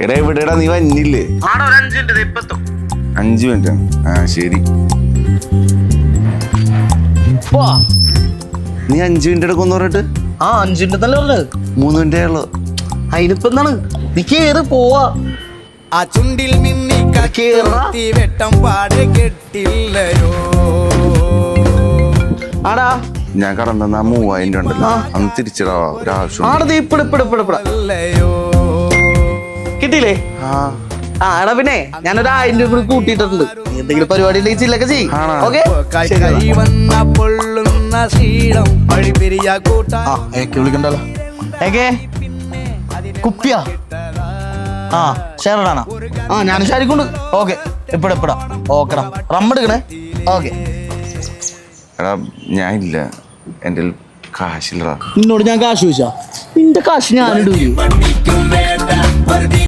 എടാ എവിടെടാ നീ വന്നില്ലേ? 5 മിനിറ്റ്. ആ ശരി. നീ 5 മിനിറ്റ് എടുക്കുമെന്ന് പറഞ്ഞിട്ട്? 5 മിനിറ്റ് തന്നെ പറഞ്ഞത്. 3 മിനിറ്റേ ഉള്ളു. അതിനിപ്പോ എന്താണ്? നീ കേറി പോവാ. ആ ചുണ്ടിൽ മിന്നി കത്തി വെട്ടം പാടെ കെട്ടില്ലയോ. ആടാ ഞാൻ കടന്ന 3000 ഉണ്ടല്ലോ, അന്ന് തിരിച്ചിടാ ഒരാവശ്യം. കിട്ടിയില്ലേ? എടാ പിന്നെ ഞാനൊരു 1000 രൂപ കൂടി കൂട്ടിയിട്ടുണ്ട്. എന്തെങ്കിലും പരിപാടി ഉണ്ടെങ്കിൽ ചില്ലൊക്കെ ചെയ്യും. ഓക്കെ പൊള്ളുന്ന ശീലം വഴിപിരിയ കൂട്ട വിളിക്കണ്ടല്ലോ. കുപ്പിയാ? ഷെയർഡാണോ? ഞാനും ഷാരിക്കൊണ്ട്. ഓക്കെ എപ്പോഴെപ്പോഴാ? ഓക്കെടാ. റമ്മെടുക്കണേ. ഓക്കെ. എടാ ഞാൻ ഇല്ല, എൻ്റെ കാശില്ലടാ. നിന്നോട് ഞാൻ കാശ് ചോദിച്ചാ? നിന്റെ കാശ് ഞാനിടൂ.